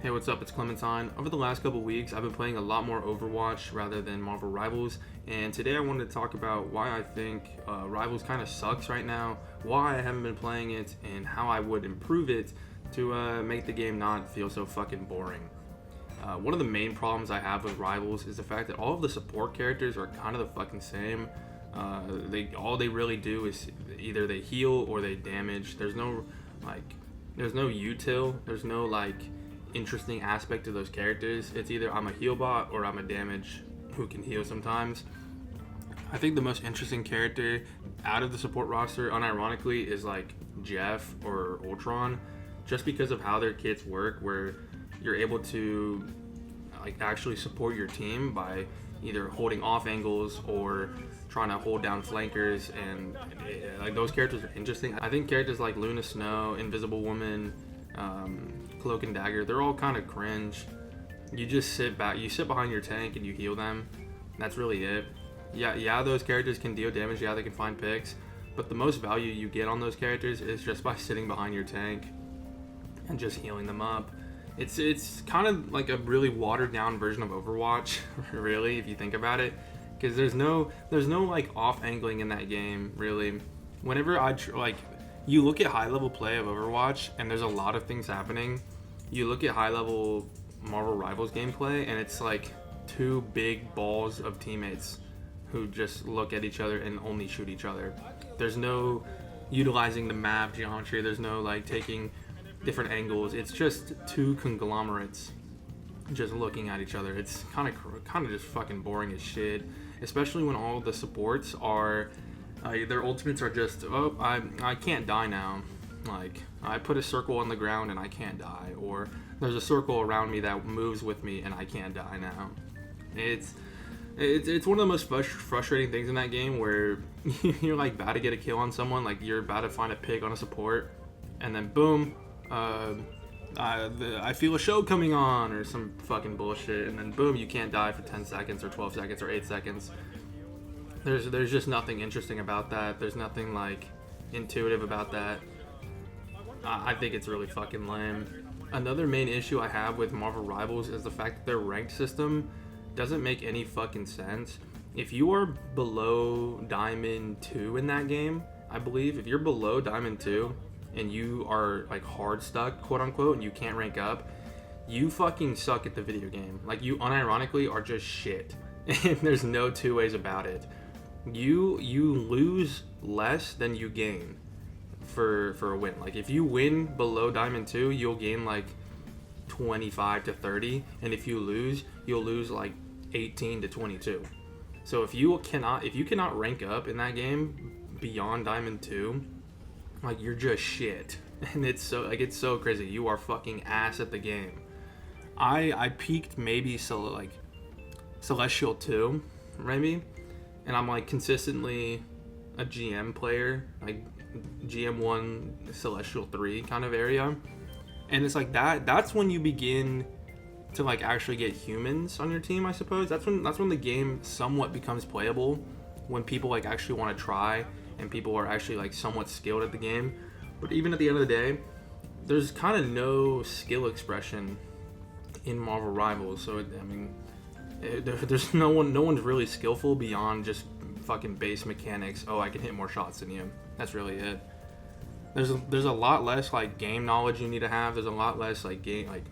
Hey, what's up? It's Clementine. Over the last couple weeks, I've been playing a lot more Overwatch rather than Marvel Rivals, and today I wanted to talk about why I think Rivals kind of sucks right now, why I haven't been playing it, and how I would improve it to make the game not feel so fucking boring. One of the main problems I have with Rivals is the fact that all of the support characters are kind of the fucking same. All they really do is either they heal or they damage. There's no util. There's no interesting aspect to those characters. It's either I'm a heal bot or I'm a damage who can heal sometimes. I think the most interesting character out of the support roster, unironically, is like Jeff or Ultron, just because of how their kits work, where you're able to actually support your team by either holding off angles or trying to hold down flankers, and those characters are interesting. I think characters like Luna Snow, Invisible Woman, Cloak and Dagger, they're all kind of cringe. You just sit behind your tank and you heal them. That's really it. Yeah, those characters can deal damage, yeah, they can find picks, but the most value you get on those characters is just by sitting behind your tank and just healing them up. It's kind of like a really watered down version of Overwatch, really, if you think about it, because there's no off angling in that game, really. Whenever you look at high level play of Overwatch and there's a lot of things happening. You look at high level Marvel Rivals gameplay and it's like two big balls of teammates who just look at each other and only shoot each other. There's no utilizing the map geometry. There's no taking different angles. It's just two conglomerates just looking at each other. It's kind of just fucking boring as shit, especially when all the supports are their ultimates are just, oh, I can't die now. I put a circle on the ground and I can't die, or there's a circle around me that moves with me and I can't die now. It's one of the most frustrating things in that game, where you're about to get a kill on someone, you're about to find a pick on a support, and then boom, I feel a show coming on or some fucking bullshit, and then boom, you can't die for 10 seconds or 12 seconds or 8 seconds. There's just nothing interesting about that. There's nothing intuitive about that. I think it's really fucking lame. Another main issue I have with Marvel Rivals is the fact that their ranked system doesn't make any fucking sense. If you are below Diamond 2 in that game, I believe, if you're below Diamond 2 and you are hard stuck, quote unquote, and you can't rank up, you fucking suck at the video game. You unironically are just shit. And there's no two ways about it. You lose less than you gain for a win. If you win below Diamond 2, you'll gain 25 to 30, and if you lose, you'll lose 18 to 22. So if you cannot rank up in that game beyond Diamond 2, you're just shit. And it's so crazy. You are fucking ass at the game. I peaked maybe Celestial 2, maybe, and I'm consistently a GM player, GM 1, Celestial 3 kind of area. And it's that's when you begin to actually get humans on your team, I suppose. That's when the game somewhat becomes playable, when people actually want to try and people are actually somewhat skilled at the game. But even at the end of the day, there's kind of no skill expression in Marvel Rivals. So there's no one's really skillful beyond just fucking base mechanics. Oh, I can hit more shots than you. That's really it. There's a lot less game knowledge you need to have. There's a lot less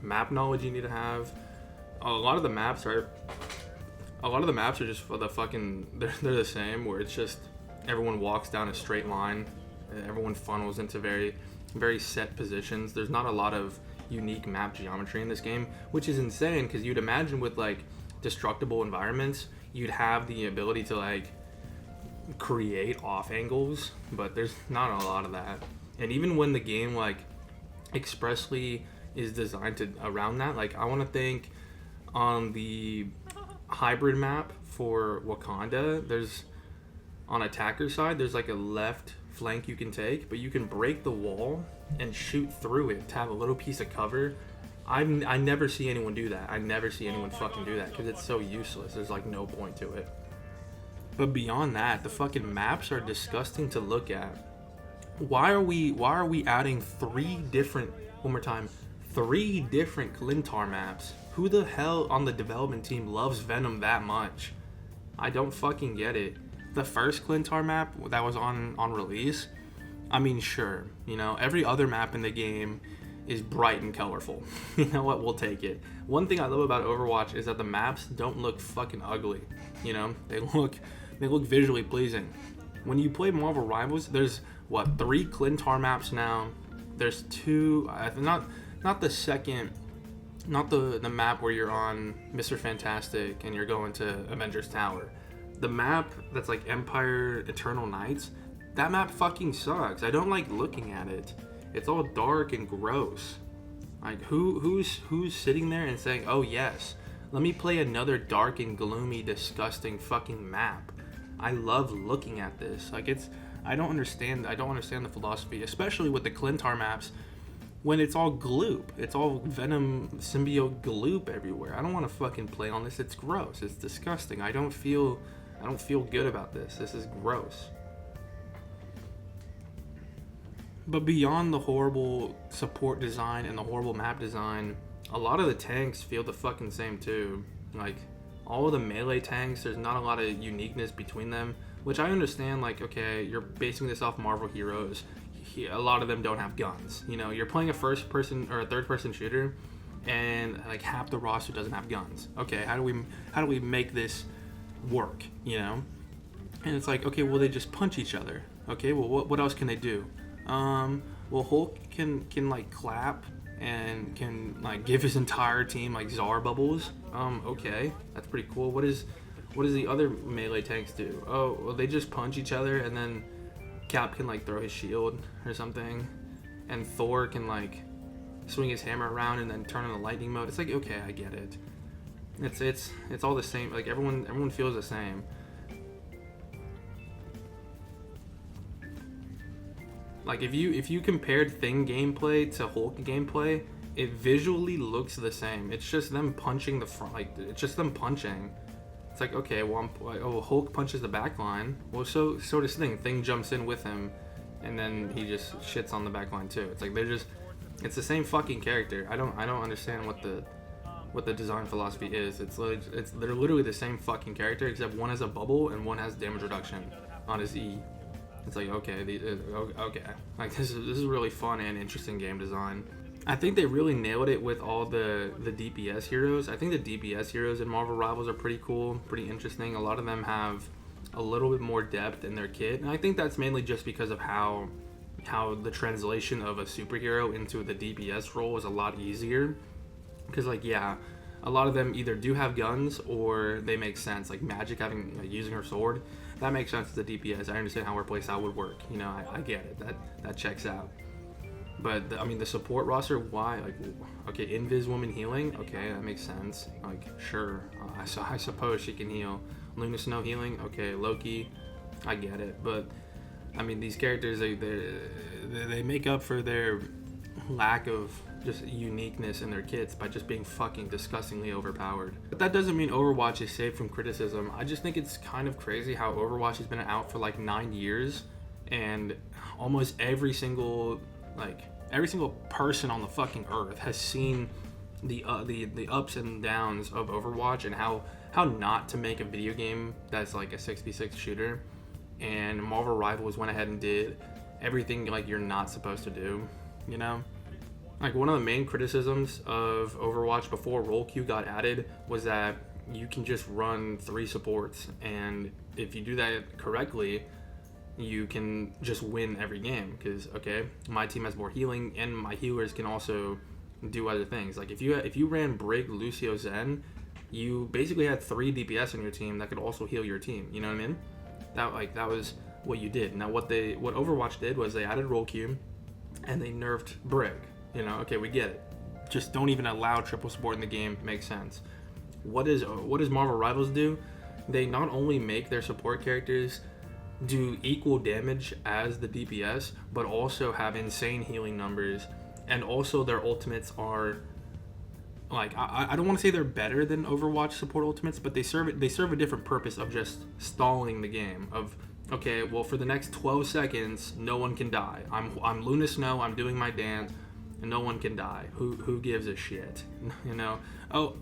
map knowledge you need to have. A lot of the maps are just for the fucking they're the same, where it's just everyone walks down a straight line. Everyone funnels into very, very set positions. There's not a lot of unique map geometry in this game, which is insane, because you'd imagine with destructible environments, you'd have the ability to create off angles, but there's not a lot of that. And even when the game expressly is designed to around that, I want to think on the hybrid map for Wakanda, there's on attacker side, there's a left flank you can take, but you can break the wall and shoot through it to have a little piece of cover. I never see anyone do that. I never see anyone fucking do that, because it's so useless. There's no point to it. But beyond that, the fucking maps are disgusting to look at. Why are we adding three different 3 different Clintar maps. Who the hell on the development team loves Venom that much? I don't fucking get it. The first Clintar map that was on release, I mean, sure, you know, every other map in the game is bright and colorful. You know what? We'll take it. One thing I love about Overwatch is that the maps don't look fucking ugly. You know, they look visually pleasing. When you play Marvel Rivals, there's what, 3 Clintar maps now. There's 2, not the second, not the map where you're on Mr. Fantastic and you're going to Avengers Tower. The map that's like Empire Eternal Nights, that map fucking sucks. I don't like looking at it. It's all dark and gross. Like who's sitting there and saying, "Oh yes, let me play another dark and gloomy, disgusting fucking map." I love looking at this. Like I don't understand the philosophy, especially with the Clintar maps when it's all gloop. It's all Venom symbiote gloop everywhere. I don't want to fucking play on this. It's gross. It's disgusting. I don't feel good about this. This is gross. But beyond the horrible support design and the horrible map design, a lot of the tanks feel the fucking same too. Like, all of the melee tanks, there's not a lot of uniqueness between them, which I understand. Like, okay, you're basing this off Marvel heroes. A lot of them don't have guns. You know, you're playing a first person or a third person shooter, and like half the roster doesn't have guns. Okay, how do we make this work? You know, and it's like, okay, well, they just punch each other. Okay, well, what else can they do? Well, Hulk can like clap and can like give his entire team like Czar bubbles. Okay, that's pretty cool. What does the other melee tanks do? Oh, well, they just punch each other, and then Cap can like throw his shield or something, and Thor can like swing his hammer around and then turn on the lightning mode. It's like, okay, I get it. It's all the same. Like everyone feels the same. Like if you compared Thing gameplay to Hulk gameplay, it visually looks the same. It's just them punching the front. Like it's just them punching. It's like, okay, well, Hulk punches the back line. Well, so does Thing. Thing jumps in with him, and then he just shits on the back line too. It's like it's the same fucking character. I don't understand what the design philosophy is. They're literally the same fucking character, except one has a bubble and one has damage reduction on his E. It's like, okay, okay. Like this is really fun and interesting game design. I think they really nailed it with all the DPS heroes. I think the DPS heroes in Marvel Rivals are pretty cool, pretty interesting. A lot of them have a little bit more depth in their kit, and I think that's mainly just because of how the translation of a superhero into the DPS role is a lot easier. Because like, yeah, a lot of them either do have guns or they make sense. Like Magic using her sword, that makes sense as a DPS. I understand how her playstyle would work. You know, I get it. That checks out. But the support roster, why? Like, okay, Invis woman healing, okay, that makes sense. Like, sure, I suppose she can heal. Luna Snow healing, okay. Loki, I get it. But I mean, these characters, they make up for their lack of just uniqueness in their kits by just being fucking disgustingly overpowered. But that doesn't mean Overwatch is safe from criticism. I just think it's kind of crazy how Overwatch has been out for like 9 years, and almost every single person on the fucking earth has seen the ups and downs of Overwatch and how not to make a video game that's like a 6v6 shooter. And Marvel Rivals went ahead and did everything like you're not supposed to do, you know? Like, one of the main criticisms of Overwatch before role queue got added was that you can just run 3 supports, and if you do that correctly, you can just win every game. Because, okay, my team has more healing, and my healers can also do other things. Like, if you ran Brig, Lucio, Zen, you basically had 3 DPS on your team that could also heal your team. You know what I mean? That was what you did. Now, what Overwatch did was they added role queue, and they nerfed Brig. You know, okay, we get it. Just don't even allow triple support in the game. Makes sense. What does Marvel Rivals do? They not only make their support characters do equal damage as the DPS, but also have insane healing numbers, and also their ultimates are like, I don't want to say they're better than Overwatch support ultimates, but they serve a different purpose of just stalling the game. Of, okay, well, for the next 12 seconds, no one can die. I'm Luna Snow. I'm doing my dance. and no one can die. Who gives a shit? You know? Oh,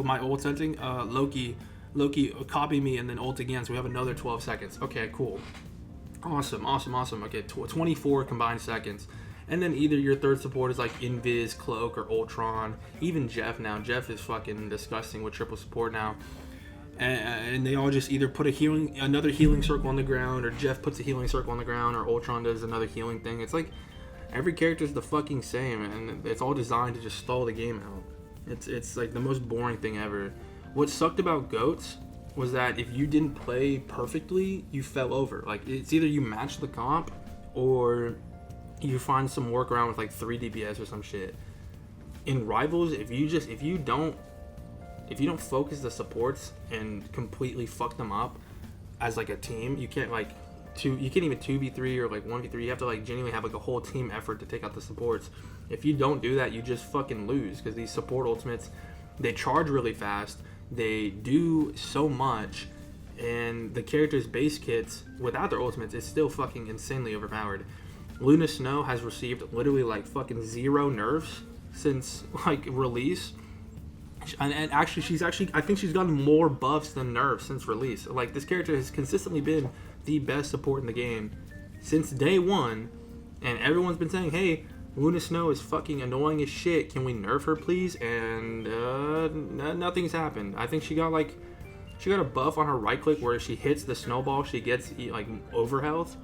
my ult setting. Loki, copy me and then ult again. So we have another 12 seconds. Okay, cool. Awesome. Okay, 24 combined seconds. And then either your third support is like Invis, Cloak, or Ultron. Even Jeff now. Jeff is fucking disgusting with triple support now. And they all just either put another healing circle on the ground, or Jeff puts a healing circle on the ground, or Ultron does another healing thing. It's like every character is the fucking same, and it's all designed to just stall the game out. It's like the most boring thing ever. What sucked about GOATs was that if you didn't play perfectly, you fell over. Like, it's either you match the comp, or you find some workaround with like 3 DPS or some shit. In Rivals, if you don't focus the supports and completely fuck them up as like a team, you can't even 2v3 or like 1v3. You have to like genuinely have like a whole team effort to take out the supports. If you don't do that, you just fucking lose, because these support ultimates, they charge really fast, they do so much, and the characters' base kits without their ultimates is still fucking insanely overpowered. Luna Snow has received literally like fucking 0 nerfs since like release. And actually, I think she's gotten more buffs than nerfs since release. Like, this character has consistently been the best support in the game since day one, and everyone's been saying, hey, Luna Snow is fucking annoying as shit, can we nerf her please? And nothing's happened. I think she got a buff on her right click where she hits the snowball, she gets like over health.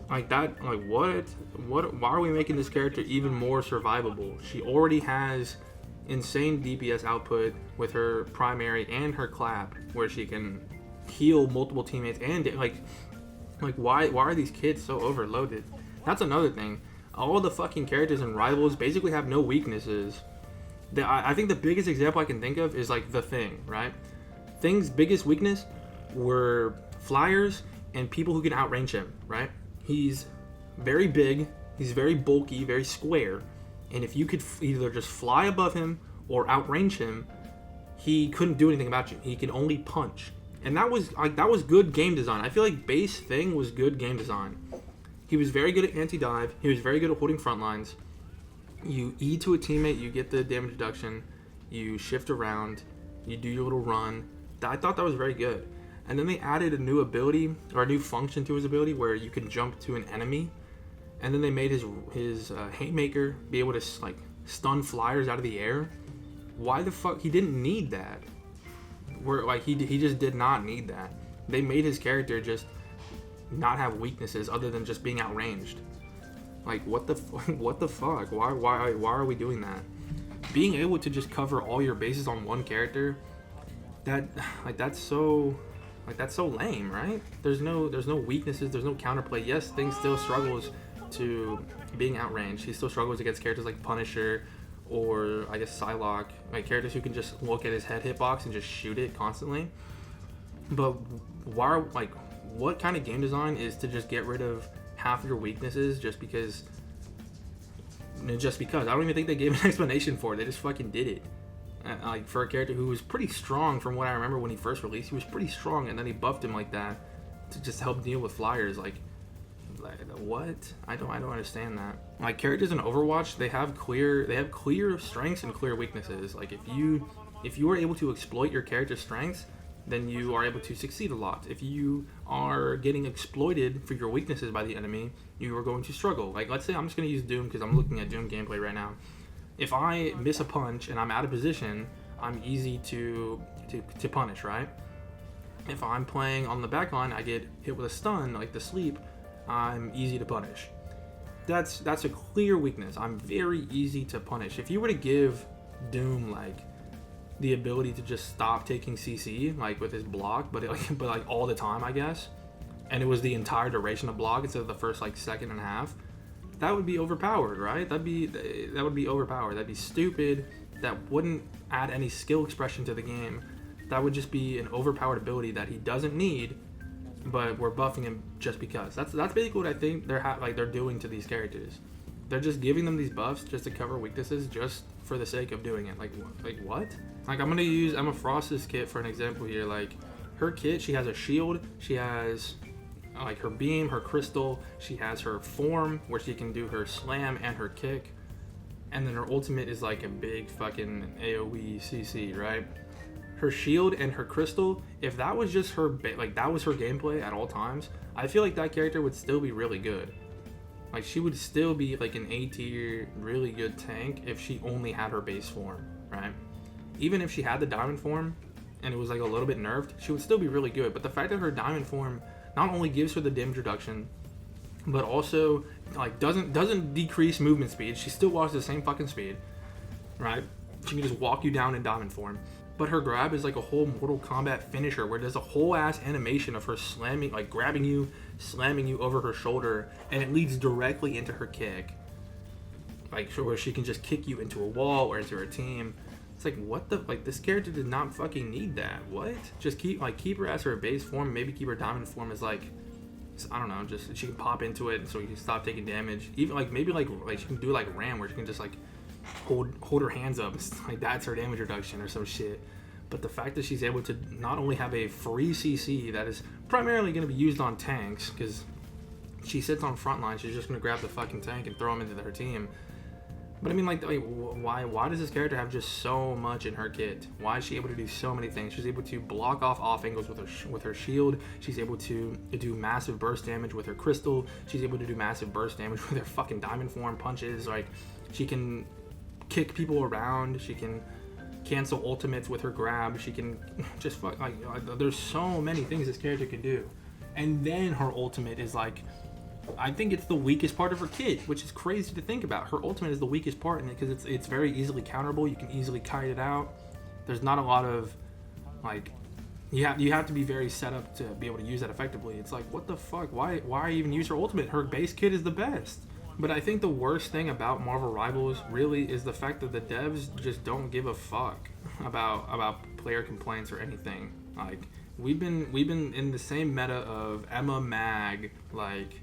Like that, like what, why are we making this character even more survivable? She already has insane DPS output with her primary and her clap, where she can heal multiple teammates, and like why are these kids so overloaded? That's another thing. All the fucking characters in Rivals basically have no weaknesses. I think the biggest example I can think of is like the Thing, right? Thing's biggest weakness were flyers and people who can outrange him, right? He's very big, he's very bulky, very square, and if you could either just fly above him or outrange him, he couldn't do anything about you. He could only punch. And that was good game design. I feel like base Thing was good game design. He was very good at anti-dive. He was very good at holding front lines. You E to a teammate, you get the damage reduction, you shift around, you do your little run. I thought that was very good. And then they added a new ability, or a new function to his ability, where you can jump to an enemy. And then they made his Haymaker be able to like stun flyers out of the air. Why the fuck? He didn't need that. He just did not need that. They made his character just not have weaknesses other than just being outranged. Like, what the fuck? Why are we doing that? Being able to just cover all your bases on one character, that's so lame, right? There's no weaknesses, there's no counterplay. Yes, Thing still struggles to being outranged. He still struggles against characters like Punisher, or I guess Psylocke, like characters who can just look at his head hitbox and just shoot it constantly. But what kind of game design is to just get rid of half your weaknesses just because? I don't even think they gave an explanation for it. They just fucking did it. Like, for a character who was pretty strong, from what I remember when he first released, he was pretty strong, and then he buffed him like that to just help deal with flyers. Like what? I don't understand that. Like, characters in Overwatch, they have clear strengths and clear weaknesses. Like, if you are able to exploit your character's strengths, then you are able to succeed a lot. If you are getting exploited for your weaknesses by the enemy, you are going to struggle. Like, let's say I'm just going to use Doom because I'm looking at Doom gameplay right now. If I miss a punch and I'm out of position, I'm easy to punish, right? If I'm playing on the back line, I get hit with a stun, like the sleep, I'm easy to punish. That's a clear weakness. I'm very easy to punish. If you were to give Doom like the ability to just stop taking CC, like with his block, but all the time, I guess, and it was the entire duration of block instead of the first like second and a half, that would be overpowered, right? That would be overpowered. That'd be stupid. That wouldn't add any skill expression to the game. That would just be an overpowered ability that he doesn't need, but we're buffing him just because. That's basically what I think they're doing to these characters. They're just giving them these buffs just to cover weaknesses, just for the sake of doing it. Like what? Like, I'm gonna use Emma Frost's kit for an example here. Like, her kit, she has a shield, she has like her beam, her crystal, she has her form where she can do her slam and her kick. and then her ultimate is like a big fucking AoE CC, right? Her shield and her crystal, if that was just her, like that was her gameplay at all times, I feel like that character would still be really good. Like she would still be like an A tier, really good tank if she only had her base form, right? Even if she had the diamond form and it was like a little bit nerfed, she would still be really good. But the fact that her diamond form not only gives her the damage reduction, but also like doesn't decrease movement speed. She still walks the same fucking speed, right? She can just walk you down in diamond form. But her grab is like a whole Mortal Kombat finisher where there's a whole ass animation of her slamming, like grabbing you, slamming you over her shoulder, and it leads directly into her kick. Like where she can just kick you into a wall or into her team. It's like, what the, like this character did not fucking need that. What? Just keep her as her base form, maybe keep her diamond form as like, I don't know, just she can pop into it so you can stop taking damage. Even like maybe like she can do like Ram where she can just like hold her hands up, like that's her damage reduction or some shit. But the fact that she's able to not only have a free CC that is primarily going to be used on tanks, because she sits on front line, she's just going to grab the fucking tank and throw him into her team. But I mean, like why does this character have just so much in her kit? Why is she able to do so many things? She's able to block off angles with her shield. She's able to do massive burst damage with her crystal. She's able to do massive burst damage with her fucking diamond form punches. Like she can kick people around. She can cancel ultimates with her grab. She can just fuck, like there's so many things this character can do. And then her ultimate is like, I think it's the weakest part of her kit, which is crazy to think about. Her ultimate is the weakest part in it because it's very easily counterable. You can easily kite it out. There's not a lot of like, you have to be very set up to be able to use that effectively. It's like, what the fuck? Why even use her ultimate? Her base kit is the best. But I think the worst thing about Marvel Rivals really is the fact that the devs just don't give a fuck about player complaints or anything. Like we've been in the same meta of Emma Mag like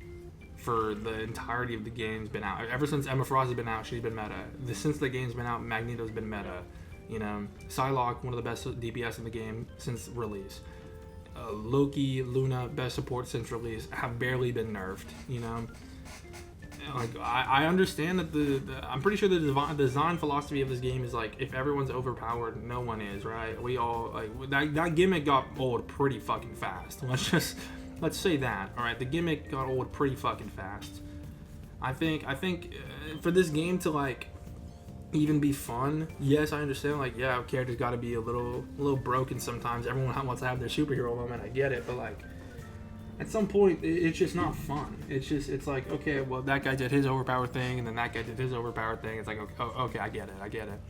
for the entirety of the game's been out. Ever since Emma Frost has been out, she's been meta. Since the game's been out, Magneto's been meta. You know, Psylocke, one of the best DPS in the game since release. Loki, Luna, best support since release, have barely been nerfed. You know. Like I understand that I'm pretty sure the design philosophy of this game is like if everyone's overpowered, no one is, right? We all like that gimmick got old pretty fucking fast. Let's say that, all right? The gimmick got old pretty fucking fast. I think for this game to like even be fun, yes, I understand. Like yeah, characters got to be a little broken sometimes. Everyone wants to have their superhero moment. I get it, but like. At some point, it's just not fun. It's like, okay, well, that guy did his overpower thing, and then that guy did his overpower thing. It's like, okay, I get it.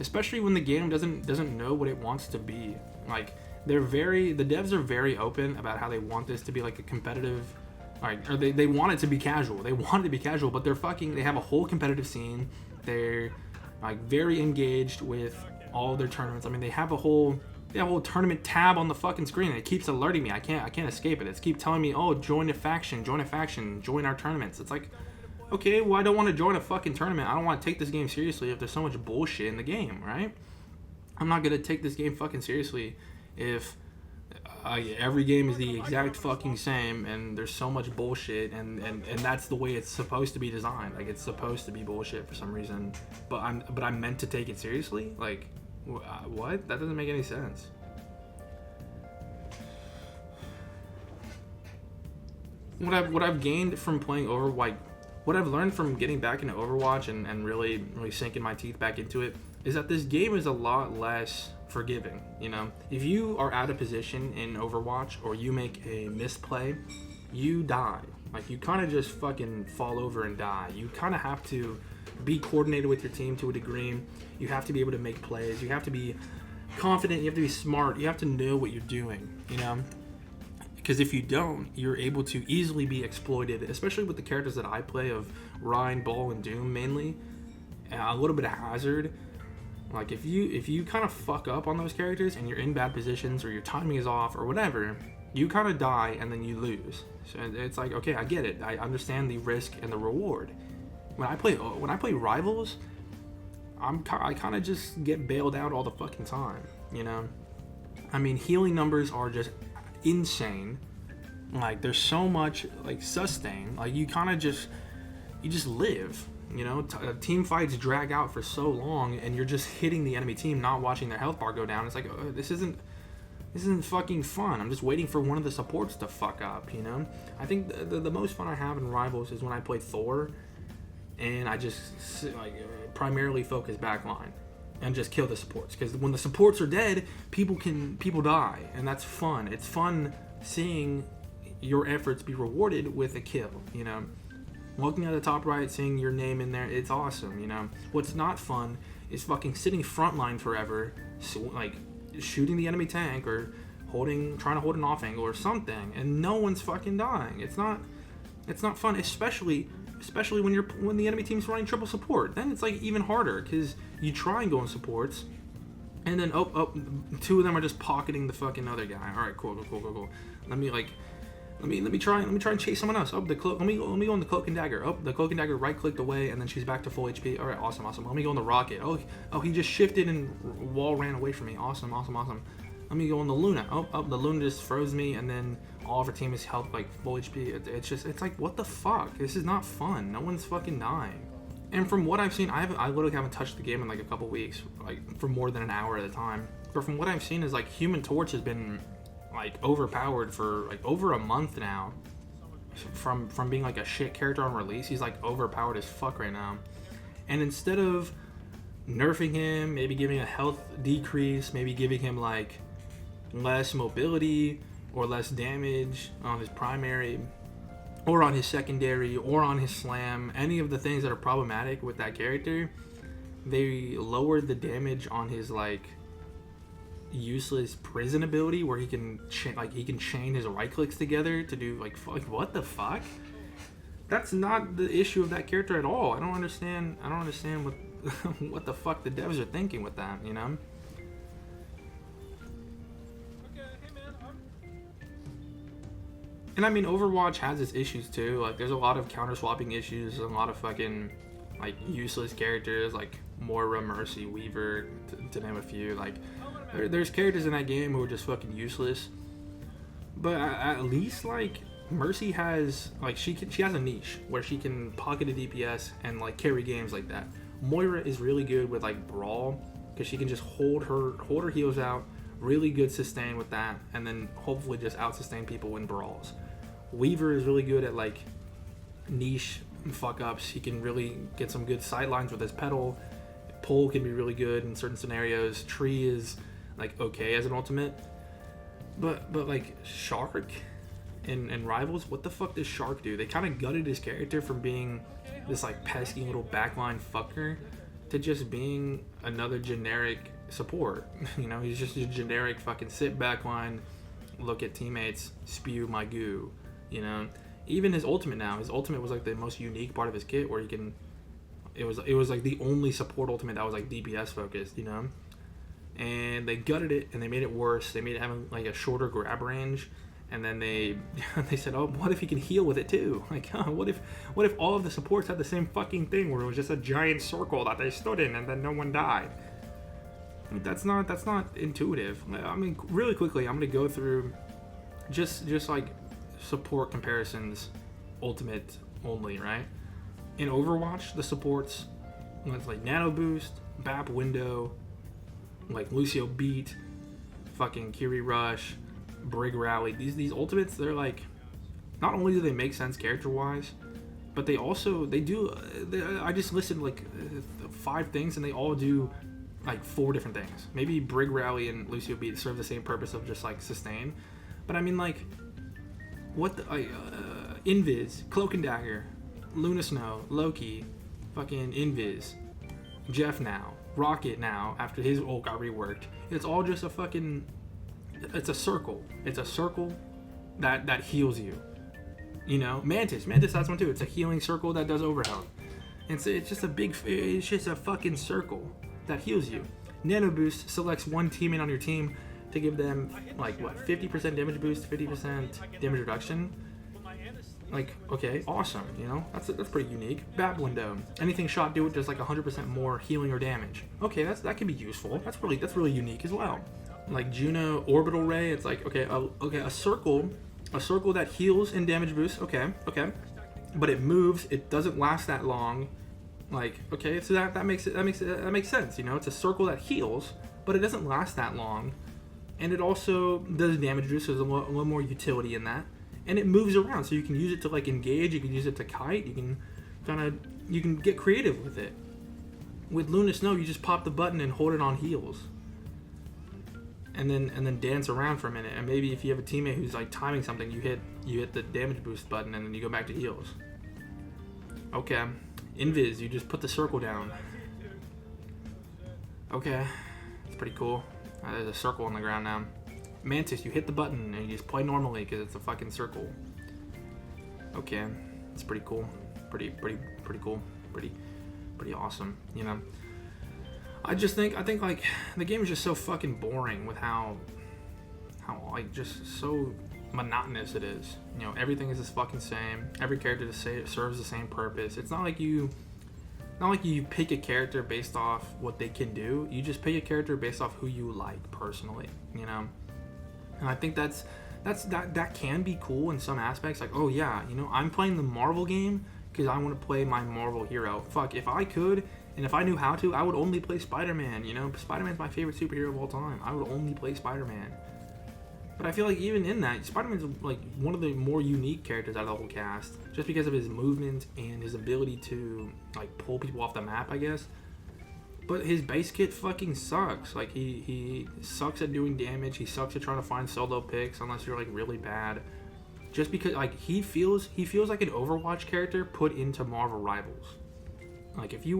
Especially when the game doesn't know what it wants to be. Like, the devs are very open about how they want this to be like a competitive, like, or they want it to be casual. They want it to be casual, but they have a whole competitive scene. They're like very engaged with all their tournaments. I mean, they have a whole tournament tab on the fucking screen and it keeps alerting me. I can't escape it. It's keep telling me, oh, join a faction, join our tournaments. It's like, okay, well, I don't want to join a fucking tournament. I don't want to take this game seriously if there's so much bullshit in the game, right? I'm not gonna take this game fucking seriously if every game is the exact fucking same and there's so much bullshit and that's the way it's supposed to be designed. Like it's supposed to be bullshit for some reason, but I'm meant to take it seriously. Like. What? That doesn't make any sense. What I've gained from playing Overwatch, what I've learned from getting back into Overwatch and really sinking my teeth back into it is that this game is a lot less forgiving. You know, if you are out of position in Overwatch or you make a misplay, you die. Like you kind of just fucking fall over and die. You kind of have to be coordinated with your team to a degree. You have to be able to make plays. You have to be confident. You have to be smart. You have to know what you're doing, you know? Because if you don't, you're able to easily be exploited, especially with the characters that I play of Ryan, Ball, and Doom mainly. And a little bit of Hazard. Like if you kind of fuck up on those characters and you're in bad positions or your timing is off or whatever, you kind of die and then you lose. So it's like, okay, I get it. I understand the risk and the reward. When I play Rivals, I kind of just get bailed out all the fucking time, you know? I mean, healing numbers are just insane. Like, there's so much, like, sustain. Like, you just live. You know, team fights drag out for so long, and you're just hitting the enemy team, not watching their health bar go down. It's like, this isn't fucking fun. I'm just waiting for one of the supports to fuck up, you know? I think the most fun I have in Rivals is when I play Thor, and I just like primarily focus backline and just kill the supports. Because when the supports are dead, people die, and that's fun. It's fun seeing your efforts be rewarded with a kill, you know? Looking at the top right, seeing your name in there, it's awesome, you know? What's not fun is fucking sitting frontline forever, so, like, shooting the enemy tank or trying to hold an off angle or something, and no one's fucking dying. It's not fun, especially when the enemy team's running triple support. Then it's like even harder, because you try and go in supports, and then two of them are just pocketing the fucking other guy. All right, cool. Let me try and chase someone else. Let me go on the cloak and dagger. The cloak and dagger right clicked away, and then she's back to full HP. All right, awesome. Let me go on the rocket. Oh, he just shifted and wall ran away from me. Awesome. Let me go on the Luna. The Luna just froze me, and then all of her team is health like full HP. It's like, what the fuck? This is not fun. No one's fucking dying. And from what I've seen, I literally haven't touched the game in like a couple weeks, like for more than an hour at a time. But from what I've seen is like Human Torch has been like overpowered for like over a month now. From being like a shit character on release, he's like overpowered as fuck right now. And instead of nerfing him, maybe giving a health decrease, maybe giving him like less mobility or less damage on his primary or on his secondary or on his slam, any of the things that are problematic with that character, they lowered the damage on his like useless prison ability where he can chain his right clicks together to do like what the fuck? That's not the issue of that character at all. I don't understand what what the fuck the devs are thinking with that, you know? And I mean, Overwatch has its issues too. Like, there's a lot of counter swapping issues, and a lot of fucking like useless characters like Moira, Mercy, Weaver, to name a few. Like, there's characters in that game who are just fucking useless. But at least like Mercy has like she has a niche where she can pocket a DPS and like carry games like that. Moira is really good with like brawl because she can just hold her heals out. Really good sustain with that, and then hopefully just out sustain people in brawls. Weaver is really good at like niche fuck ups. He can really get some good sidelines with his pedal. Pull can be really good in certain scenarios. Tree is like okay as an ultimate, but like Shark in Rivals, what the fuck does Shark do? They kind of gutted his character from being this like pesky little backline fucker to just being another generic support. You know, he's just a generic fucking sit backline, look at teammates, spew my goo. You know, even his ultimate was like the most unique part of his kit, where he can. It was like the only support ultimate that was like DPS focused. You know, and they gutted it and they made it worse. They made it having like a shorter grab range, and then they said, oh, what if he can heal with it too? Like, what if all of the supports had the same fucking thing where it was just a giant circle that they stood in and then no one died? I mean, that's not intuitive. I mean, really quickly, I'm gonna go through just like support comparisons, ultimate only, right? In Overwatch, the supports, it's like Nano Boost, BAP Window, like Lucio Beat, fucking Kiri Rush, Brig Rally. These ultimates, they're like, not only do they make sense character wise, but they do. I just listed like 5 things, and they all do like 4 different things. Maybe Brig Rally and Lucio Beat serve the same purpose of just like sustain, but I mean, like, what the Invis, Cloak and Dagger, Luna Snow, Loki, fucking Invis, Jeff now, Rocket now after his ult got reworked. It's all just a fucking, it's a circle. It's a circle that heals you. You know, Mantis has one too. It's a healing circle that does overhealth. It's just a fucking circle that heals you. Nano Boost selects one teammate on your team to give them like what, 50% damage boost, 50% damage reduction. Like, okay, awesome, you know, that's pretty unique. BAP Window, anything shot do it does like 100% more healing or damage. Okay, that can be useful. That's really unique as well. Like Juno Orbital Ray, it's like a circle that heals and damage boosts. Okay, but it moves. It doesn't last that long. Like, okay, so that makes sense. You know, it's a circle that heals, but it doesn't last that long, and it also does damage reduce. So there's a little more utility in that, and it moves around, so you can use it to like engage. You can use it to kite. You can get creative with it. With Luna Snow, you just pop the button and hold it on heals, and then dance around for a minute. And maybe if you have a teammate who's like timing something, you hit the damage boost button, and then you go back to heals. Okay, Invis, you just put the circle down. Okay, it's pretty cool. There's a circle on the ground now. Mantis, you hit the button and you just play normally because it's a fucking circle. Okay, it's pretty cool. Pretty cool. Pretty awesome, you know. I think like the game is just so fucking boring with how like just so monotonous it is. You know, everything is the fucking same. Every character serves the same purpose. It's not like you pick a character based off what they can do. You just pick a character based off who you like personally, you know. And I think that can be cool in some aspects. Like, oh yeah, you know, I'm playing the Marvel game because I want to play my Marvel hero. Fuck, if I could and if I knew how to, I would only play Spider-Man. You know, Spider-Man's my favorite superhero of all time. I would only play Spider-Man. But I feel like even in that, Spider-Man's like one of the more unique characters out of the whole cast, just because of his movement and his ability to like pull people off the map, I guess. But his base kit fucking sucks. Like he sucks at doing damage. He sucks at trying to find solo picks unless you're like really bad. Just because like he feels like an Overwatch character put into Marvel Rivals. Like if you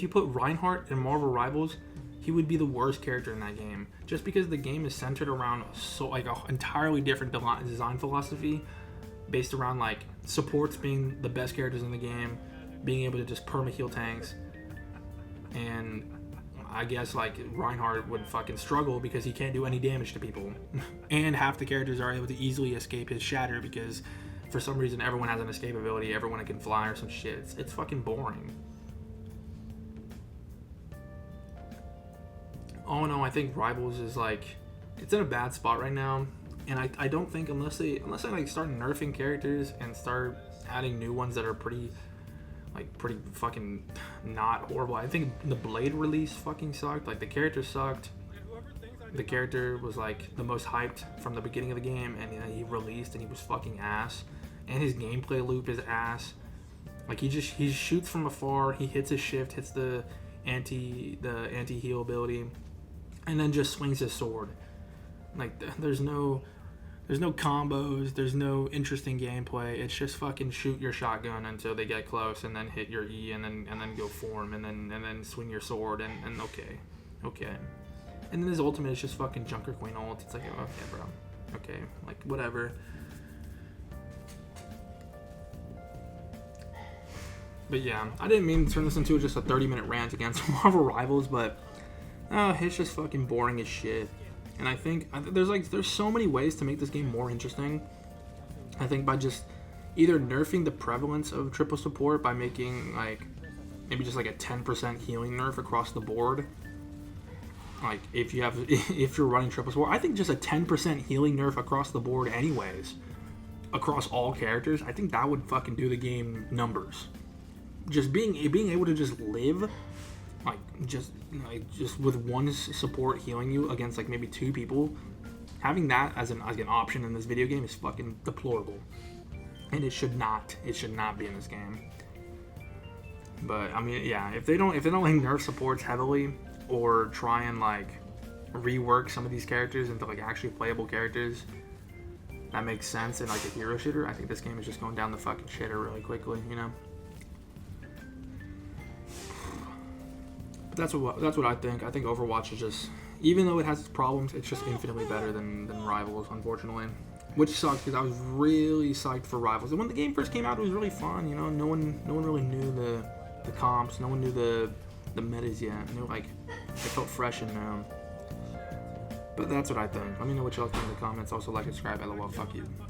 put Reinhardt in Marvel Rivals, he would be the worst character in that game, just because the game is centered around so like an entirely different design philosophy, based around like supports being the best characters in the game, being able to just perma heal tanks, and I guess like Reinhardt would fucking struggle because he can't do any damage to people, and half the characters are able to easily escape his shatter because for some reason everyone has an escape ability, everyone can fly or some shit. It's fucking boring. Oh no, I think Rivals is like, it's in a bad spot right now, and I don't think unless they like start nerfing characters and start adding new ones that are pretty fucking not horrible. I think the Blade release fucking sucked. Like the character sucked. The character was like the most hyped from the beginning of the game, and he released and he was fucking ass. And his gameplay loop is ass. Like he shoots from afar. He hits his shift, hits the anti-heal ability, and then just swings his sword. Like there's no combos, there's no interesting gameplay. It's just fucking shoot your shotgun until they get close, and then hit your E, and then go form, and then swing your sword, and okay. And then his ultimate is just fucking Junker Queen ult. It's like, okay, bro, okay, like whatever. But yeah, I didn't mean to turn this into just a 30-minute rant against Marvel Rivals, but it's just fucking boring as shit. And I think there's so many ways to make this game more interesting. I think by just either nerfing the prevalence of triple support by making like maybe just like a 10% healing nerf across the board. Like if you're running triple support, I think just a 10% healing nerf across the board anyways, across all characters, I think that would fucking do the game numbers. Just being able to just live just with one support healing you against like maybe two people, having that as an option in this video game is fucking deplorable, and it should not be in this game. But I mean, yeah, if they don't like nerf supports heavily or try and like rework some of these characters into like actually playable characters that makes sense in like a hero shooter, I think this game is just going down the fucking shitter really quickly, you know. But that's what I think. I think Overwatch is just, even though it has its problems, it's just infinitely better than Rivals, unfortunately. Which sucks because I was really psyched for Rivals. And when the game first came out, it was really fun. You know, no one really knew the comps. No one knew the metas yet. Like it felt fresh and new. But that's what I think. Let me know what y'all think in the comments. Also, like, subscribe. LOL. Fuck you.